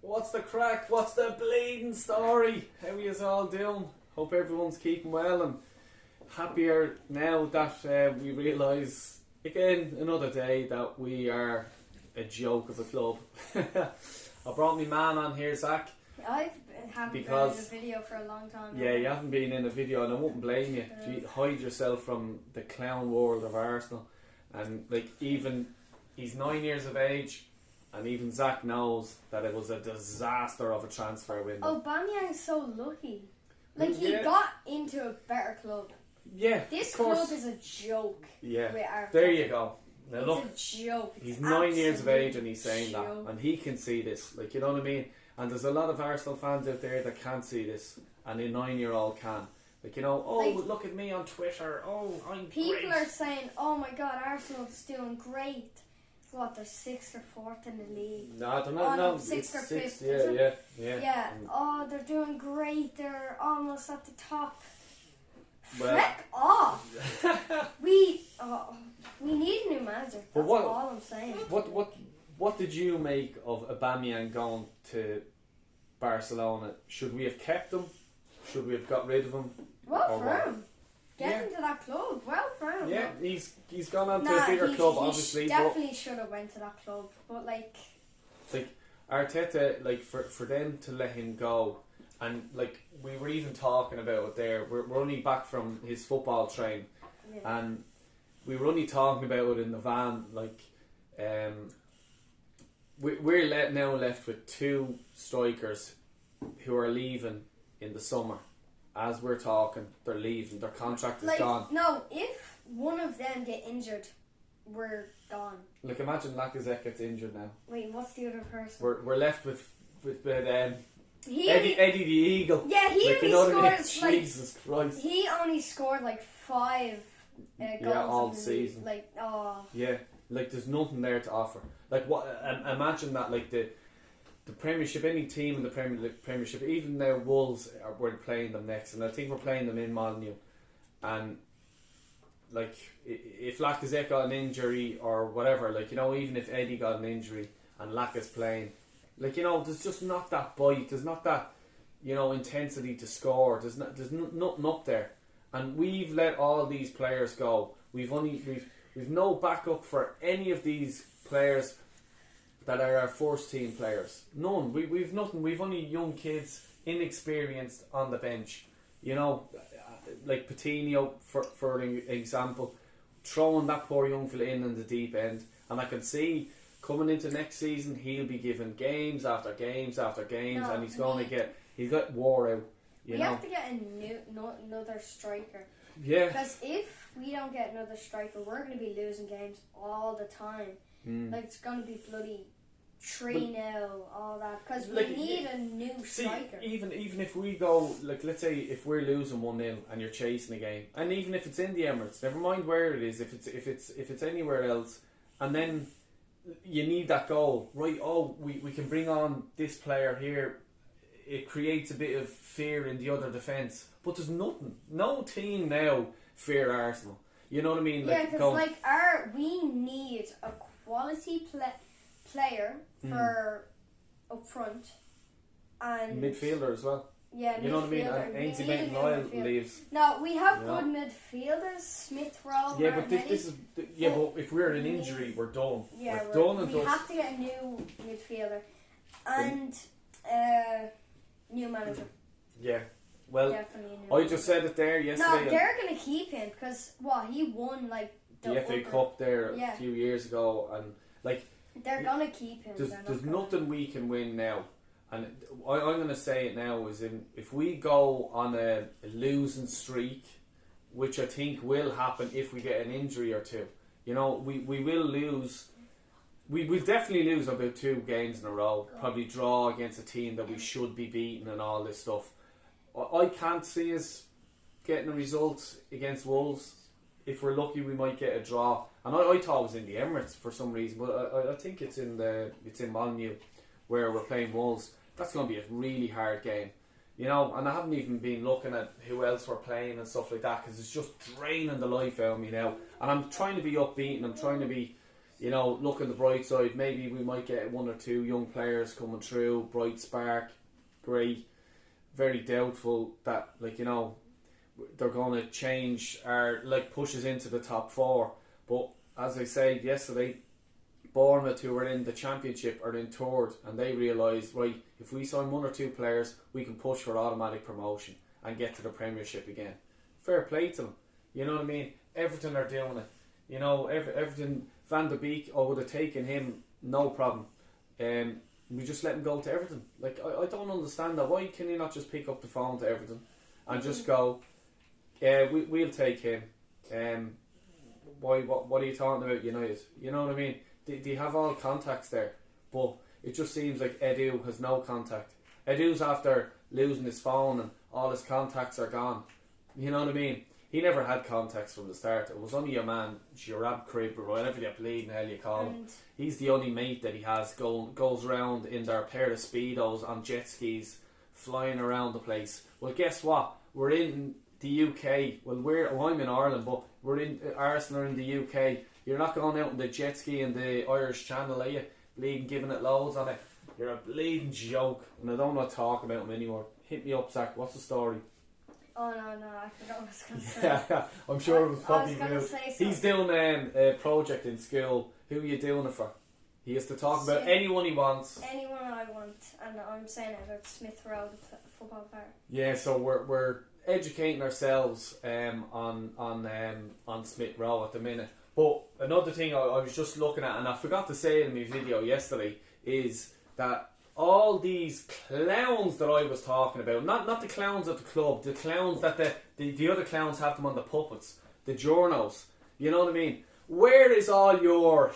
What's the crack? What's the bleeding story? How are you all doing? Hope everyone's keeping well and happier now that we realise, again, another day that we are a joke of a club. I brought my man on here, Zach. I haven't been in a video for a long time. Yeah, you haven't been in a video and I wouldn't blame you. You hide yourself from the clown world of Arsenal. And like, even he's 9 years of age and even Zach knows that it was a disaster of a transfer window. Aubameyang's so lucky. Like, he got into a better club. Yeah, this club is a joke. Yeah, with our there club. you go. Now it's look, a joke. He's 9 years of age and he's saying joke. that, and he can see this. Like, you know what I mean? And there's a lot of Arsenal fans out there that can't see this, and a 9-year-old can. Like, you know, oh, like, look at me on Twitter. Oh, I'm people great. are saying, oh my God, Arsenal's doing great. What, they're 6th or 4th in the league? No, I don't know. No, 6th or 5th. Yeah. Oh, they're doing great. They're almost at the top. Well, Frick off. we need a new manager. That's all I'm saying. What did you make of Aubameyang going to Barcelona? Should we have kept him? Should we have got rid of him? Well for him. Getting to that club. Well for him. Yeah, he's gone on to a bigger club, obviously. He definitely should have went to that club. But like Arteta, like for them to let him go, and like we were even talking about it there. We're only back from his football train, and we were only talking about it in the van. Like, we're now left with 2 strikers who are leaving in the summer. As we're talking, they're leaving. Their contract is gone. No, if one of them get injured, we're gone. Like, imagine Lacazette gets injured now. Wait, what's the other person? We're left with Eddie the Eagle. Yeah, he only scored Jesus Christ. He only scored like 5 goals all season. Like, oh. Yeah, like there's nothing there to offer. Like, what? Imagine that. Like the Premiership, any team in the Premiership, even now Wolves we're playing them next, and I think we're playing them in Molineux. And like, if Lacazette got an injury or whatever, like, you know, even if Eddie got an injury and Lac is playing, like, you know, there's just not that bite. There's not that, you know, intensity to score. There's nothing up there, and we've let all these players go. We've no backup for any of these players that are our first team players. None. We've nothing. We've only young kids, inexperienced on the bench. You know, like Coutinho, for example, throwing that poor young fella in the deep end. And I can see coming into next season, he'll be given games after games after games, and he's got wore out. We have to get another striker. Yeah. Because if we don't get another striker, we're going to be losing games all the time. Like, it's going to be bloody 3-0, all that. Because we need a new striker. Even if we go, like, let's say if we're losing 1-0 and you're chasing a game, and even if it's in the Emirates, never mind where it is, if it's anywhere else, and then you need that goal, right? Oh, we can bring on this player here. It creates a bit of fear in the other defence, but there's nothing. No team now fear Arsenal. You know what I mean? Yeah, because we need a quality player for up front and midfielder as well. Yeah, you know what I mean. And Ainsley Maitland-Niles leaves. No, we have good midfielders. Smith Rowe. Yeah, but this is but if we're in an injury, we're done. Yeah, we're done. And we have to get a new midfielder and new manager. Yeah. Well, I just said it there yesterday. No, they're going to keep him because he won like the FA Cup there a few years ago, and like they're going to keep him. There's nothing we can win now, and I'm going to say it now is if we go on a losing streak, which I think will happen if we get an injury or two. You know, we will lose. We will definitely lose about 2 games in a row. Probably draw against a team that we should be beating and all this stuff. I can't see us getting a result against Wolves. If we're lucky, we might get a draw. And I thought it was in the Emirates for some reason, but I think it's in Molineux where we're playing Wolves. That's going to be a really hard game, you know. And I haven't even been looking at who else we're playing and stuff like that because it's just draining the life out of me now. And I'm trying to be upbeat and I'm trying to be, you know, look on the bright side, maybe we might get 1 or 2 young players coming through, bright spark, great. Very doubtful that, like, you know, they're going to change our, like, push us into the top 4. But as I said yesterday, Bournemouth, who are in the Championship, are in 3rd, and they realise, right, if we sign 1 or 2 players, we can push for automatic promotion and get to the Premiership again. Fair play to them. You know what I mean? Everton are doing it. You know, Everton, Van de Beek, I would have taken him, no problem. We just let him go to Everton. Like, I don't understand that. Why can you not just pick up the phone to Everton and just go, we'll take him. What are you talking about, United? You know what I mean? They have all contacts there, but it just seems like Edu has no contact. Edu's after losing his phone and all his contacts are gone. You know what I mean? He never had contacts from the start. It was only your man Girab Crib or whatever you bleeding hell you call him. He's the only mate that he has goes around in their pair of speedos on jet skis, flying around the place. Well, guess what? We're in the UK. Well, I'm in Ireland, but we're in Arsenal are in the UK. You're not going out on the jet ski in the Irish Channel, are you? Bleeding, giving it loads on it. You're a bleeding joke, and I don't want to talk about him anymore. Hit me up, Zach. What's the story? Oh no, I forgot what I was going to say. Yeah, I'm sure it was probably real. Say He's doing a project in school. Who are you doing it for? He has to talk about anyone he wants. Anyone I want, and I'm saying it about Smith Rowe, the football player. Yeah, so we're educating ourselves on Smith Rowe at the minute. But another thing I was just looking at, and I forgot to say it in my video yesterday, is that all these clowns that I was talking about, not the clowns at the club, the clowns that the other clowns have them on the puppets, the journos, you know what I mean? Where is all your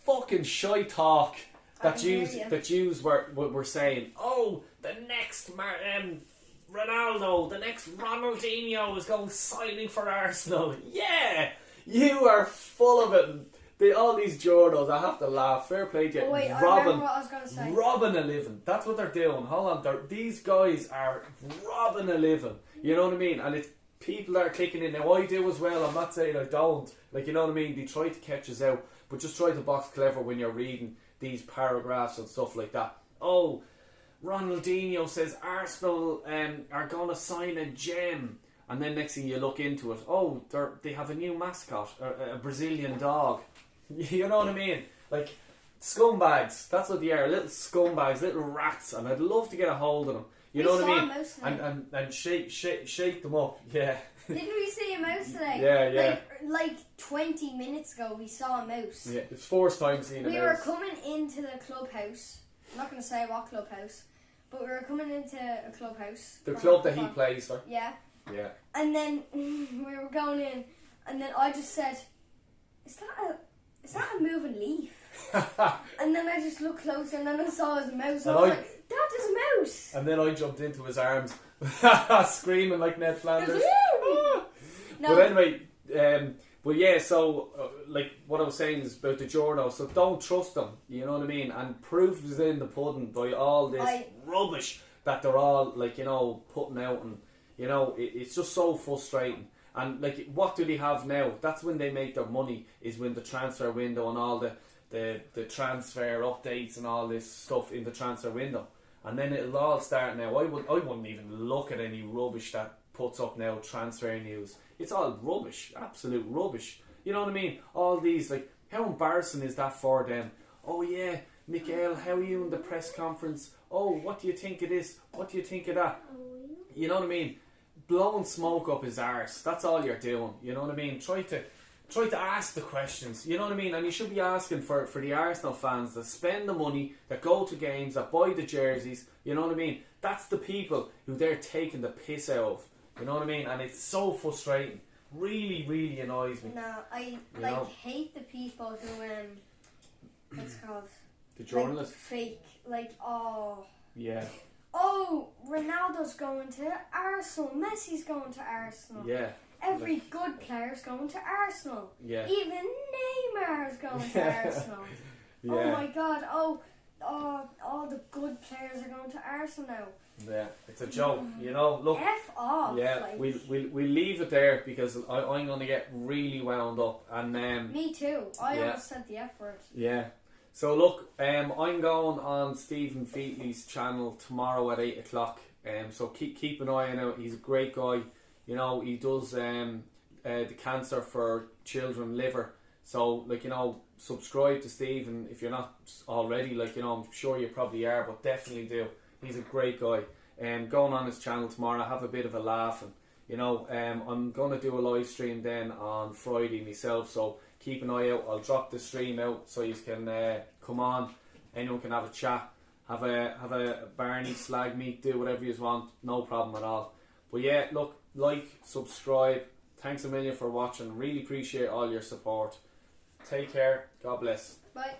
fucking shy talk that yous were saying? Oh, the next Ronaldo, the next Ronaldinho is going signing for Arsenal. Yeah, you are full of it. All these journals, I have to laugh. Fair play to you. Oh, wait, I remember what I was going to say. Robbing a living. That's what they're doing. Hold on. These guys are robbing a living. You know what I mean? And it's people that are clicking in. Now, I do as well. I'm not saying I don't. Like, you know what I mean? They try to catch us out. But just try to box clever when you're reading these paragraphs and stuff like that. Oh, Ronaldinho says Arsenal are going to sign a gem. And then next thing you look into it, oh, they have a new mascot, a Brazilian dog. You know what I mean? Like, scumbags. That's what they are. Little scumbags, little rats. And I'd love to get a hold of them. You know what I mean? And shake them up. Yeah. Didn't we see a mouse today? Yeah. Like 20 minutes ago, we saw a mouse. Yeah, it's first time seeing a mouse. We were coming into the clubhouse. I'm not going to say what clubhouse, but we were coming into a clubhouse. The club that he plays for. Yeah. Yeah. And then we were going in, and then I just said, Is that a moving leaf? And then I just looked closer, and then I saw his mouse. And I was like, that is a mouse. And then I jumped into his arms, screaming like Ned Flanders. No. But anyway, but yeah, so like what I was saying is about the journals. So don't trust them. You know what I mean? And proof is in the pudding by all this rubbish that they're all like, you know, putting out, and you know it's just so frustrating. And like, what do they have now? That's when they make their money, is when the transfer window and all the transfer updates and all this stuff in the transfer window. And then it'll all start now. I wouldn't even look at any rubbish that puts up now transfer news. It's all rubbish, absolute rubbish. You know what I mean? All these, like, how embarrassing is that for them? Oh yeah, Mikael, how are you in the press conference? Oh, what do you think of this? What do you think of that? You know what I mean? Blowing smoke up his arse. That's all you're doing. You know what I mean? Try to ask the questions. You know what I mean? And you should be asking for the Arsenal fans that spend the money, that go to games, that buy the jerseys. You know what I mean? That's the people who they're taking the piss out of. You know what I mean? And it's so frustrating. Really, really annoys me. No, I hate the people who what's it called? The journalists. Fake. Like, oh. Yeah. Oh, Ronaldo's going to Arsenal. Messi's going to Arsenal. Yeah. Every good player's going to Arsenal. Yeah. Even Neymar's going to Arsenal. Yeah. Oh my God. Oh, all the good players are going to Arsenal now. Yeah, it's a joke, you know. Look, F off. yeah, like. we'll leave it there because I'm going to get really wound up. And Me too. I yeah. almost said the F word. Yeah. So look, I'm going on Stephen Featley's channel tomorrow at 8 o'clock. So keep an eye on it. He's a great guy. You know, he does the cancer for children liver. So like, you know, subscribe to Stephen if you're not already. Like, you know, I'm sure you probably are, but definitely do. He's a great guy. Going on his channel tomorrow, have a bit of a laugh, and you know, I'm gonna do a live stream then on Friday myself. So keep an eye out. I'll drop the stream out so you can come on. Anyone can have a chat, have a Barney slag meet, do whatever you want. No problem at all. But yeah, look, like, subscribe. Thanks a million for watching. Really appreciate all your support. Take care. God bless. Bye.